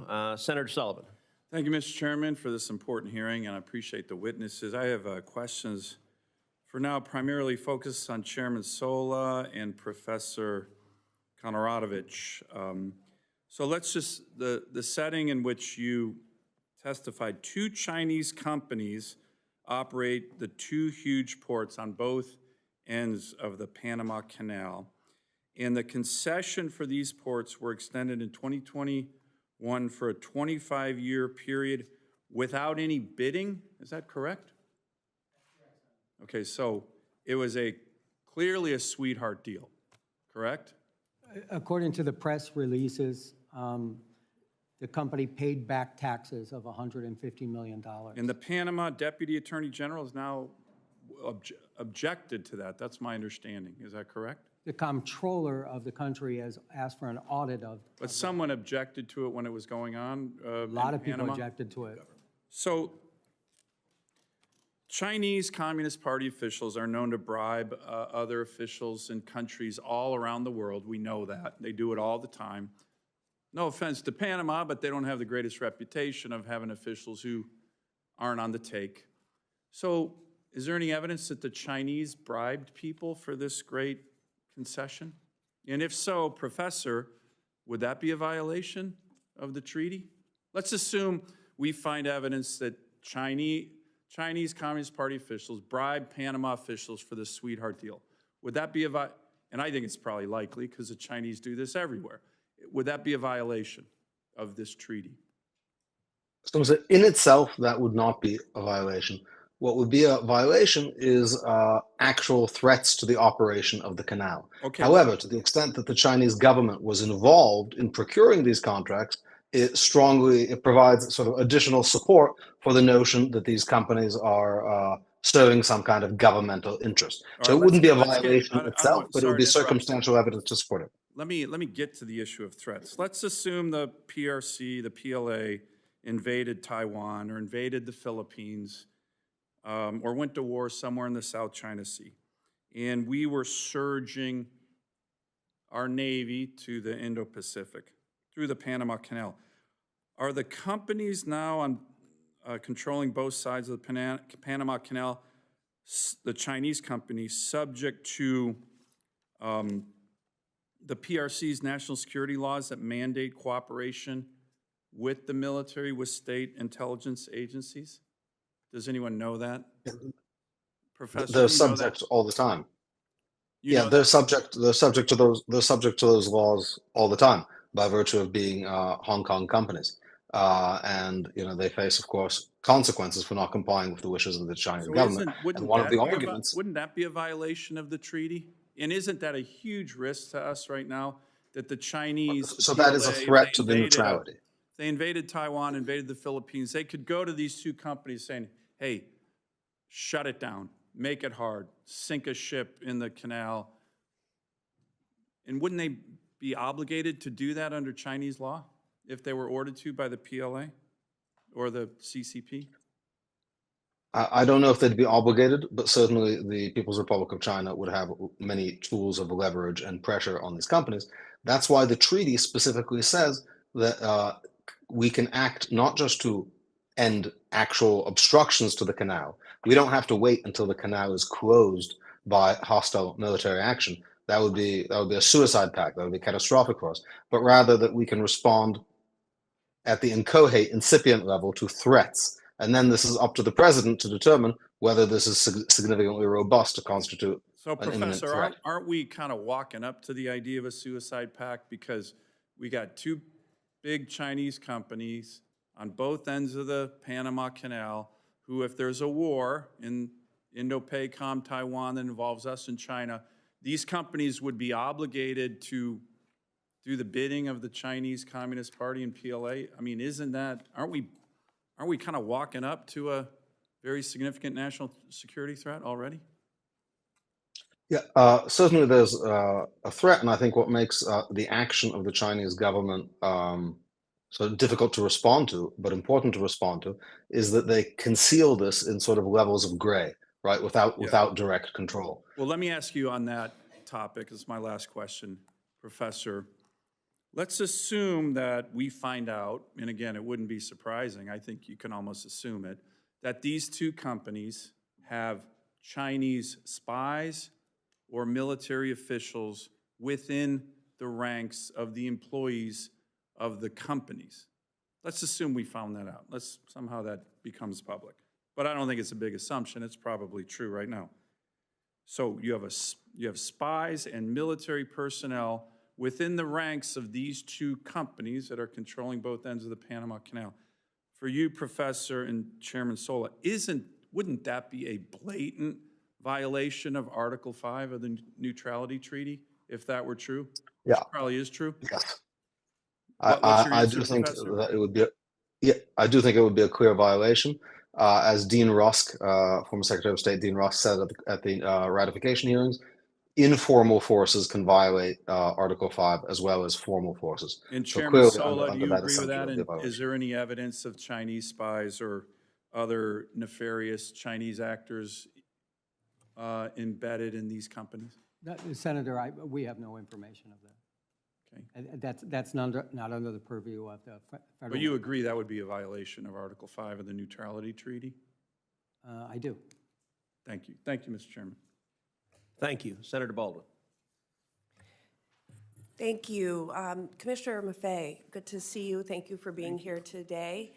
Senator Sullivan. Thank you, Mr. Chairman, for this important hearing, and I appreciate the witnesses. I have questions for now primarily focused on Chairman Sola and Professor Konoradovich. So let's just, the setting in which you testified, 2 Chinese companies operate the 2 huge ports on both ends of the Panama Canal. And the concession for these ports were extended in 2021 for a 25-year period without any bidding. Is that correct? Okay, so it was clearly a sweetheart deal, correct? According to the press releases, the company paid back taxes of $150 million. And the Panama Deputy Attorney General has now objected to that. That's my understanding. Is that correct? The comptroller of the country has asked for an audit of. But someone objected to it when it was going on. A lot of people objected to it. So Chinese Communist Party officials are known to bribe other officials in countries all around the world. We know that. They do it all the time. No offense to Panama, but they don't have the greatest reputation of having officials who aren't on the take. So is there any evidence that the Chinese bribed people for this great concession? And if so, Professor, would that be a violation of the treaty? Let's assume we find evidence that Chinese Communist Party officials bribed Panama officials for this sweetheart deal. Would that be and I think it's probably likely because the Chinese do this everywhere. Would that be a violation of this treaty? So in itself, that would not be a violation. What would be a violation is actual threats to the operation of the canal. Okay. However, to the extent that the Chinese government was involved in procuring these contracts, it provides sort of additional support for the notion that these companies are serving some kind of governmental interest. So it wouldn't be a violation itself, but it would be circumstantial evidence to support it. Let me get to the issue of threats. Let's assume the PRC, the PLA, invaded Taiwan or invaded the Philippines or went to war somewhere in the South China Sea. And we were surging our Navy to the Indo-Pacific through the Panama Canal. Are the companies now on controlling both sides of the Panama Canal, the Chinese companies, subject to the PRC's national security laws that mandate cooperation with the military, with state intelligence agencies? Does anyone know that? Professor, they're subject all the time. They're subject to those laws all the time by virtue of being Hong Kong companies. And they face, of course, consequences for not complying with the wishes of the Chinese government. And one of the arguments, wouldn't that be a violation of the treaty? And isn't that a huge risk to us right now that the Chinese? So that is a threat to the neutrality. They invaded Taiwan, invaded the Philippines. They could go to these 2 companies saying, hey, shut it down, make it hard, sink a ship in the canal. And wouldn't they be obligated to do that under Chinese law if they were ordered to by the PLA or the CCP? I don't know if they'd be obligated, but certainly the People's Republic of China would have many tools of leverage and pressure on these companies. That's why the treaty specifically says that we can act not just to end actual obstructions to the canal. We don't have to wait until the canal is closed by hostile military action. That would be a suicide pact. That would be catastrophic for us. But rather that we can respond at the inchoate, incipient level to threats. And then this is up to the president to determine whether this is significantly robust to constitute so, an imminent threat. Professor, aren't we kind of walking up to the idea of a suicide pact because we got 2 big Chinese companies on both ends of the Panama Canal who, if there's a war in Indo-PACOM, Taiwan that involves us and China, these companies would be obligated to do the bidding of the Chinese Communist Party and PLA? I mean, aren't we kind of walking up to a very significant national security threat already? Yeah, certainly there's a threat, and I think what makes the action of the Chinese government so difficult to respond to, but important to respond to, is that they conceal this in sort of levels of gray, right, without direct control. Well, let me ask you on that topic, this is my last question, Professor. let's assume that we find out, and again, it wouldn't be surprising, I think you can almost assume it, that these two companies have Chinese spies or military officials within the ranks of the employees of the companies. Let's assume we found that out. Somehow that becomes public. But I don't think it's a big assumption. It's probably true right now. So you have spies and military personnel within the ranks of these two companies that are controlling both ends of the Panama Canal. For you, Professor and Chairman Sola, wouldn't that be a blatant violation of Article 5 of the Neutrality Treaty, if that were true? Yeah. Which probably is true. Yes. What's your I answer, do think Professor? that it would be, I do think it would be a clear violation. As Dean Rusk, former Secretary of State Dean Rusk said at the ratification hearings, informal forces can violate Article 5 as well as formal forces. And So Chairman clearly, Sola, do under you that agree with assumption, that? it would be a And violation. is there any evidence of Chinese spies or other nefarious Chinese actors embedded in these companies? Senator, we have no information of that. Okay. And that's not under the purview of the federal. But you agree that would be a violation of Article 5 of the Neutrality Treaty? I do. Thank you. Thank you, Mr. Chairman. Thank you. Senator Baldwin. Thank you. Commissioner Maffei, good to see you. Thank you for being here today.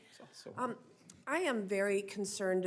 I am very concerned